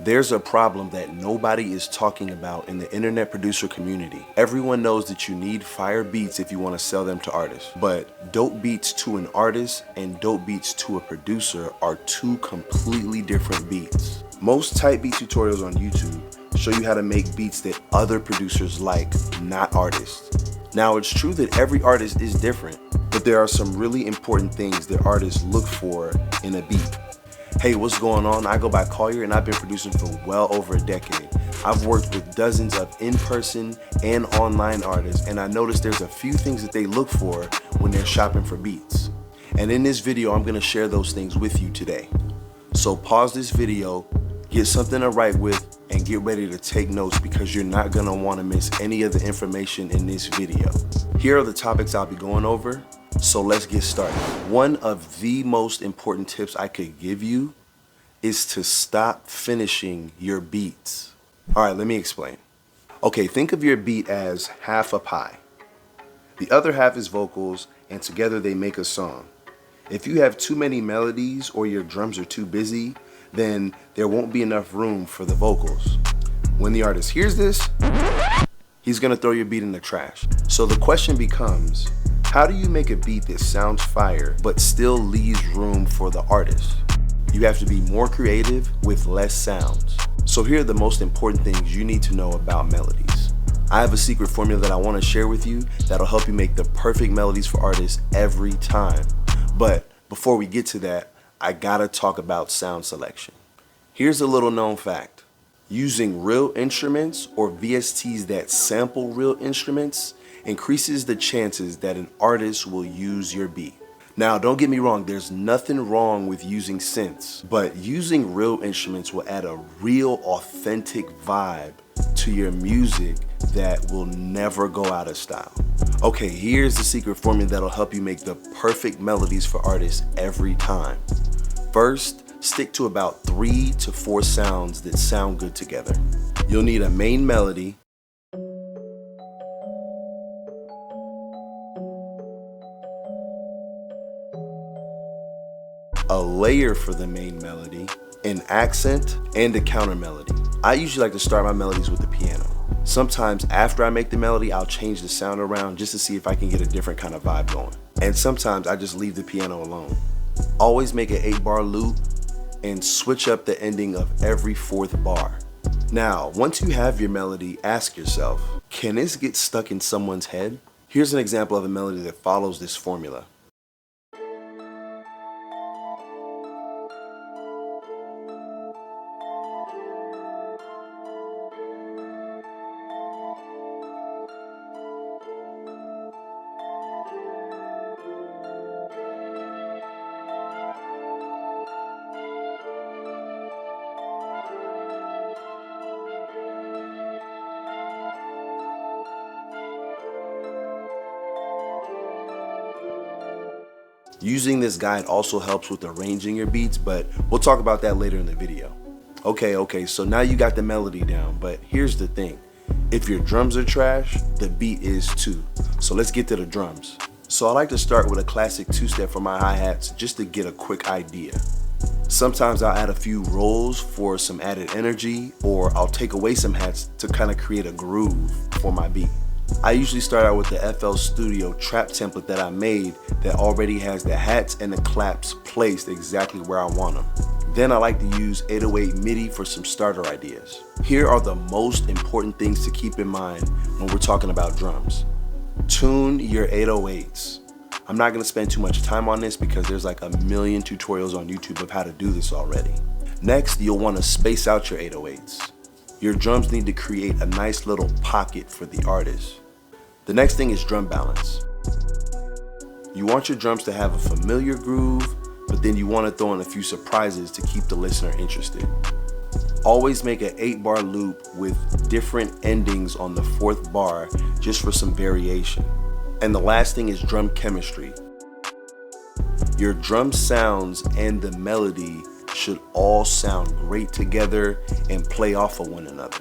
There's a problem that nobody is talking about in the internet producer community. Everyone knows that you need fire beats if you want to sell them to artists, but dope beats to an artist and dope beats to a producer are two completely different beats. Most type beat tutorials on YouTube show you how to make beats that other producers like, not artists. Now, it's true that every artist is different, but there are some really important things that artists look for in a beat. Hey, what's going on? I go by Collier and I've been producing for well over a decade. I've worked with dozens of in-person and online artists, and I noticed there's a few things that they look for when they're shopping for beats. And in this video, I'm gonna share those things with you today. So pause this video, get something to write with, and get ready to take notes because you're not gonna wanna miss any of the information in this video. Here are the topics I'll be going over. So let's get started. One of the most important tips I could give you is to stop finishing your beats. All right, let me explain. Okay, think of your beat as half a pie. The other half is vocals, and together they make a song. If you have too many melodies or your drums are too busy, then there won't be enough room for the vocals. When the artist hears this, he's gonna throw your beat in the trash. So the question becomes, how do you make a beat that sounds fire but still leaves room for the artist? You have to be more creative with less sounds. So here are the most important things you need to know about melodies. I have a secret formula that I want to share with you that'll help you make the perfect melodies for artists every time. But before we get to that, I gotta talk about sound selection. Here's a little known fact. Using real instruments or VSTs that sample real instruments increases the chances that an artist will use your beat. Now, don't get me wrong, there's nothing wrong with using synths, but using real instruments will add a real authentic vibe to your music that will never go out of style. Okay, here's the secret formula that'll help you make the perfect melodies for artists every time. First, stick to about 3 to 4 sounds that sound good together. You'll need a main melody, a layer for the main melody, an accent, and a counter melody. I usually like to start my melodies with the piano. Sometimes after I make the melody, I'll change the sound around just to see if I can get a different kind of vibe going. And sometimes I just leave the piano alone. Always make an 8-bar loop and switch up the ending of every 4th bar. Now, once you have your melody, ask yourself, can this get stuck in someone's head? Here's an example of a melody that follows this formula. Using this guide also helps with arranging your beats, but we'll talk about that later in the video. Okay, so now you got the melody down, but here's the thing. If your drums are trash, the beat is too. So let's get to the drums. So I like to start with a classic 2-step for my hi-hats just to get a quick idea. Sometimes I'll add a few rolls for some added energy, or I'll take away some hats to kind of create a groove for my beat. I usually start out with the FL Studio trap template that I made that already has the hats and the claps placed exactly where I want them. Then I like to use 808 MIDI for some starter ideas. Here are the most important things to keep in mind when we're talking about drums. Tune your 808s. I'm not gonna spend too much time on this because there's like a million tutorials on YouTube of how to do this already. Next, you'll wanna space out your 808s. Your drums need to create a nice little pocket for the artist. The next thing is drum balance. You want your drums to have a familiar groove, but then you want to throw in a few surprises to keep the listener interested. Always make an 8-bar loop with different endings on the 4th bar just for some variation. And the last thing is drum chemistry. Your drum sounds and the melody should all sound great together and play off of one another.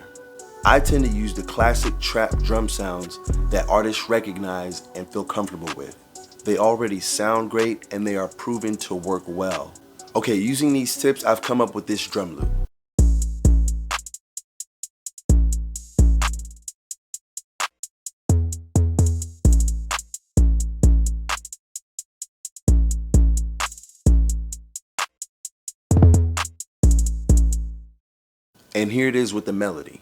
I tend to use the classic trap drum sounds that artists recognize and feel comfortable with. They already sound great and they are proven to work well. Okay, using these tips, I've come up with this drum loop. And here it is with the melody.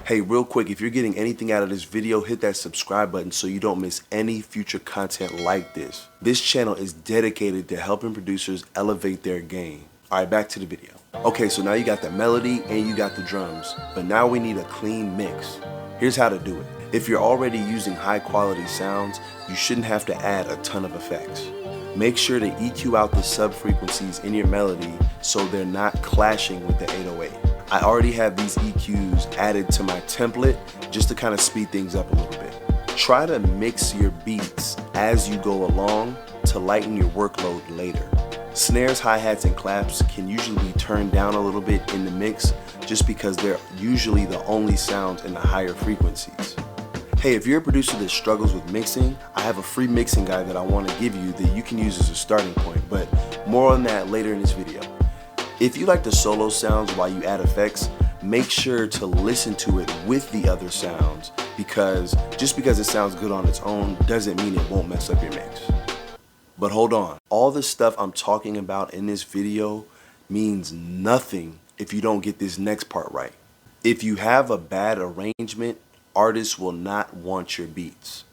Hey, real quick, if you're getting anything out of this video, hit that subscribe button so you don't miss any future content like this. This channel is dedicated to helping producers elevate their game. All right, back to the video. Okay, so now you got the melody and you got the drums, but now we need a clean mix. Here's how to do it. If you're already using high quality sounds, you shouldn't have to add a ton of effects. Make sure to EQ out the sub frequencies in your melody so they're not clashing with the 808. I already have these EQs added to my template just to kind of speed things up a little bit. Try to mix your beats as you go along to lighten your workload later. Snares, hi-hats, and claps can usually be turned down a little bit in the mix just because they're usually the only sounds in the higher frequencies. Hey, if you're a producer that struggles with mixing, I have a free mixing guide that I want to give you that you can use as a starting point, but more on that later in this video. If you like the solo sounds while you add effects, make sure to listen to it with the other sounds, because just because it sounds good on its own doesn't mean it won't mess up your mix. But hold on, all the stuff I'm talking about in this video means nothing if you don't get this next part right. If you have a bad arrangement, artists will not want your beats.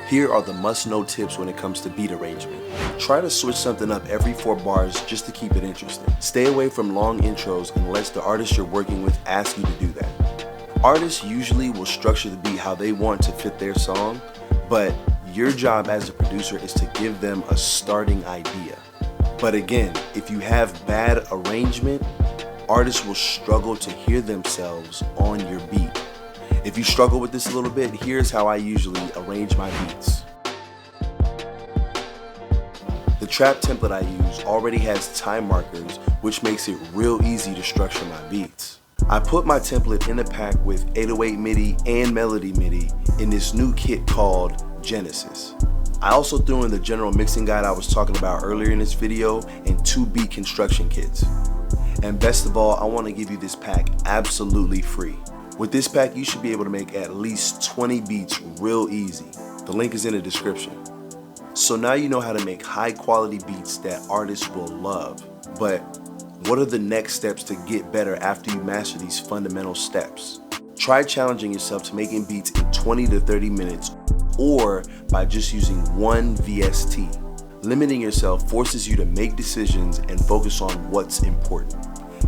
Here are the must-know tips when it comes to beat arrangement. Try to switch something up every 4 bars just to keep it interesting. Stay away from long intros unless the artist you're working with asks you to do that. Artists usually will structure the beat how they want to fit their song, but your job as a producer is to give them a starting idea. But again, if you have bad arrangement, artists will struggle to hear themselves on your beat. If you struggle with this a little bit, here's how I usually arrange my beats. The trap template I use already has time markers, which makes it real easy to structure my beats. I put my template in a pack with 808 MIDI and Melody MIDI in this new kit called Genesis. I also threw in the general mixing guide I was talking about earlier in this video and 2 beat construction kits. And best of all, I want to give you this pack absolutely free. With this pack, you should be able to make at least 20 beats real easy. The link is in the description. So now you know how to make high quality beats that artists will love. But what are the next steps to get better after you master these fundamental steps? Try challenging yourself to making beats in 20 to 30 minutes or by just using one VST. Limiting yourself forces you to make decisions and focus on what's important.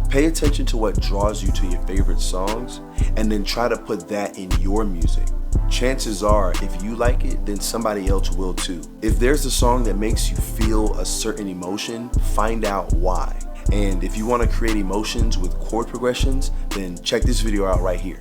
Pay attention to what draws you to your favorite songs and then try to put that in your music. Chances are, if you like it, then somebody else will too. If there's a song that makes you feel a certain emotion, find out why. And if you want to create emotions with chord progressions, then check this video out right here.